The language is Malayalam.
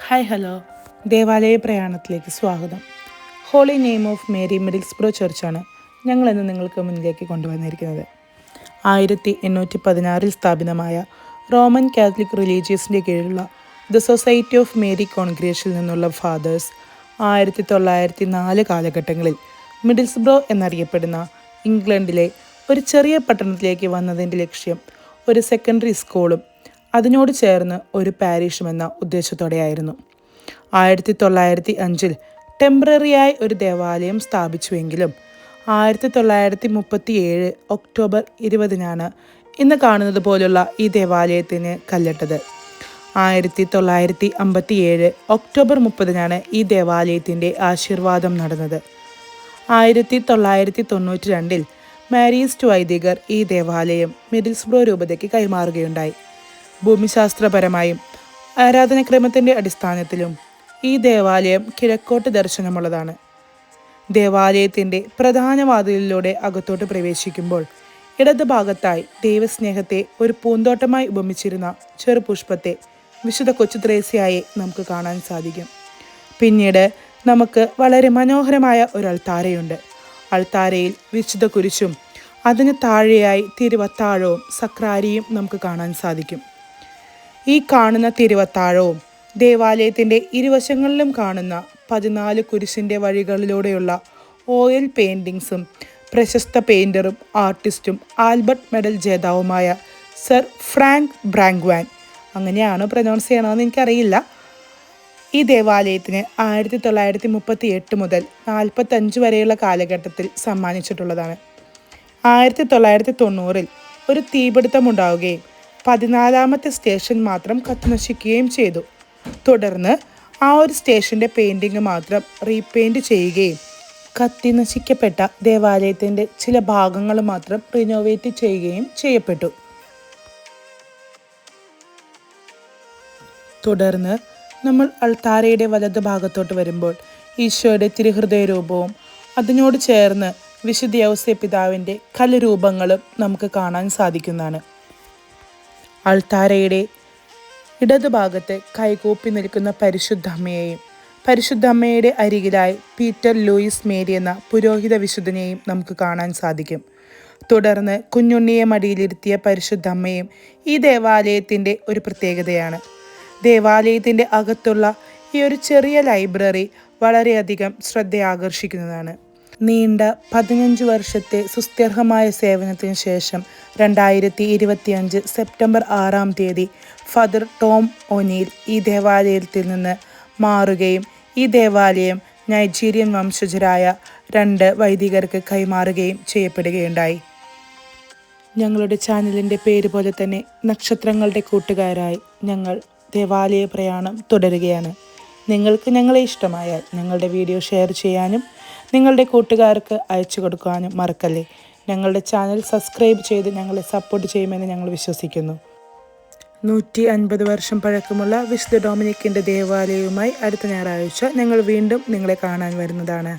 ഹായ് ഹലോ, ദേവാലയ പ്രയാണത്തിലേക്ക് സ്വാഗതം. Holy name of Mary Middlesbrough ചർച്ചാണ് ഞങ്ങളിന്ന് നിങ്ങൾക്ക് മുന്നിലേക്ക് കൊണ്ടുവന്നിരിക്കുന്നത്. 1816 സ്ഥാപിതമായ റോമൻ കാത്തലിക് റിലീജിയസിൻ്റെ കീഴിലുള്ള ദ സൊസൈറ്റി ഓഫ് മേരി കോൺഗ്രിഗേഷനിൽ നിന്നുള്ള ഫാദേഴ്സ് 1904 കാലഘട്ടങ്ങളിൽ മിഡിൽസ്ബ്രോ എന്നറിയപ്പെടുന്ന ഇംഗ്ലണ്ടിലെ ഒരു ചെറിയ പട്ടണത്തിലേക്ക് വന്നതിൻ്റെ ലക്ഷ്യം ഒരു സെക്കൻഡറി സ്കൂളും അതിനോട് ചേർന്ന് ഒരു പാരിഷും എന്ന ഉദ്ദേശത്തോടെയായിരുന്നു. 1905 ടെമ്പററിയായി ഒരു ദേവാലയം സ്ഥാപിച്ചുവെങ്കിലും 1937 ഒക്ടോബർ 20 ഇന്ന് കാണുന്നത് പോലുള്ള ഈ ദേവാലയത്തിന് കല്ലിട്ടത്. 1957 ഒക്ടോബർ 30 ഈ ദേവാലയത്തിൻ്റെ ആശീർവാദം നടന്നത്. 1992 മാരീസ്റ്റ് വൈദികർ ഈ ദേവാലയം മിഡിൽസ്ബ്രോ രൂപതയ്ക്ക് കൈമാറുകയുണ്ടായി. ഭൂമിശാസ്ത്രപരമായും ആരാധനക്രമത്തിൻ്റെ അടിസ്ഥാനത്തിലും ഈ ദേവാലയം കിഴക്കോട്ട് ദർശനമുള്ളതാണ്. ദേവാലയത്തിൻ്റെ പ്രധാന വാതിലിലൂടെ അകത്തോട്ട് പ്രവേശിക്കുമ്പോൾ ഇടതുഭാഗത്തായി ദൈവസ്നേഹത്തെ ഒരു പൂന്തോട്ടമായി ഉപമിച്ചിരുന്ന ചെറുപുഷ്പത്തെ വിശുദ്ധ കൊച്ചു ത്രേസ്യയെ നമുക്ക് കാണാൻ സാധിക്കും. പിന്നീട് നമുക്ക് വളരെ മനോഹരമായ ഒരു അൾത്താരയുണ്ട്. അൾത്താരയിൽ വിശുദ്ധ കുരിശും അതിന് താഴെയായി തിരുവത്താഴവും സക്രാരിയും നമുക്ക് കാണാൻ സാധിക്കും. ഈ കാണുന്ന തിരുവത്താഴവും ദേവാലയത്തിൻ്റെ ഇരുവശങ്ങളിലും കാണുന്ന 14 കുരിശിൻ്റെ വഴികളിലൂടെയുള്ള ഓയിൽ പെയിൻറ്റിങ്സും പ്രശസ്ത പെയിൻറ്ററും ആർട്ടിസ്റ്റും ആൽബർട്ട് മെഡൽ ജേതാവുമായ സർ ഫ്രാങ്ക് ബ്രാങ്ക്വാൻ, അങ്ങനെയാണ് പ്രൊനൗൺസ് ചെയ്യണമെന്ന് എനിക്കറിയില്ല, ഈ ദേവാലയത്തിന് 1938 മുതൽ 45 വരെയുള്ള കാലഘട്ടത്തിൽ സമ്മാനിച്ചിട്ടുള്ളതാണ്. 1990 ഒരു തീപിടുത്തമുണ്ടാവുകയും 14ാമത്തെ സ്റ്റേഷൻ മാത്രം കത്തിനശിക്കുകയും ചെയ്തു. തുടർന്ന് ആ ഒരു സ്റ്റേഷൻ്റെ പെയിൻറ്റിങ് മാത്രം റീപെയിൻറ്റ് ചെയ്യുകയും കത്തിനശിക്കപ്പെട്ട ദേവാലയത്തിൻ്റെ ചില ഭാഗങ്ങൾ മാത്രം റിനോവേറ്റ് ചെയ്യുകയും ചെയ്യപ്പെട്ടു. തുടർന്ന് നമ്മൾ അൾത്താരയുടെ വലത് ഭാഗത്തോട്ട് വരുമ്പോൾ ഈശോയുടെ തിരുഹൃദയ രൂപവും അതിനോട് ചേർന്ന് വിശുദ്ധ യൗസേപ്പ് പിതാവിൻ്റെ കലരൂപങ്ങളും നമുക്ക് കാണാൻ സാധിക്കുന്നതാണ്. അൾത്താരയുടെ ഇടതുഭാഗത്ത് കൈകൂപ്പി നിൽക്കുന്ന പരിശുദ്ധമ്മയെയും പരിശുദ്ധമ്മയുടെ അരികിലായി പീറ്റർ ലൂയിസ് മേരി എന്ന പുരോഹിത വിശുദ്ധനെയും നമുക്ക് കാണാൻ സാധിക്കും. തുടർന്ന് കുഞ്ഞുണ്ണിയെ മടിയിലിരുത്തിയ പരിശുദ്ധമ്മയും ഈ ദേവാലയത്തിൻ്റെ ഒരു പ്രത്യേകതയാണ്. ദേവാലയത്തിൻ്റെ അകത്തുള്ള ഈ ഒരു ചെറിയ ലൈബ്രറി വളരെയധികം ശ്രദ്ധയാകർഷിക്കുന്നതാണ്. നീണ്ട 15 വർഷത്തെ സുസ്ഥിരമായ സേവനത്തിന് ശേഷം 2025 സെപ്റ്റംബർ 6 ഫാദർ ടോം ഒനീൽ ഈ ദേവാലയത്തിൽ നിന്ന് മാറുകയും ഈ ദേവാലയം നൈജീരിയൻ വംശജരായ 2 വൈദികർക്ക് കൈമാറുകയും ചെയ്യപ്പെടുകയുണ്ടായി. ഞങ്ങളുടെ ചാനലിൻ്റെ പേര് പോലെ തന്നെ നക്ഷത്രങ്ങളുടെ കൂട്ടുകാരായി ഞങ്ങൾ ദേവാലയ പ്രയാണം തുടരുകയാണ്. നിങ്ങൾക്ക് ഞങ്ങളെ ഇഷ്ടമായാൽ ഞങ്ങളുടെ വീഡിയോ ഷെയർ ചെയ്യാനും നിങ്ങളുടെ കൂട്ടുകാർക്ക് അയച്ചു കൊടുക്കാനും മറക്കല്ലേ. ഞങ്ങളുടെ ചാനൽ സബ്സ്ക്രൈബ് ചെയ്ത് ഞങ്ങളെ സപ്പോർട്ട് ചെയ്യുമെന്ന് ഞങ്ങൾ വിശ്വസിക്കുന്നു. 150 വർഷം പഴക്കമുള്ള വിശുദ്ധ ഡൊമിനിക്കിൻ്റെ ദേവാലയവുമായി അടുത്ത ഞായറാഴ്ച ഞങ്ങൾ വീണ്ടും നിങ്ങളെ കാണാൻ വരുന്നതാണ്.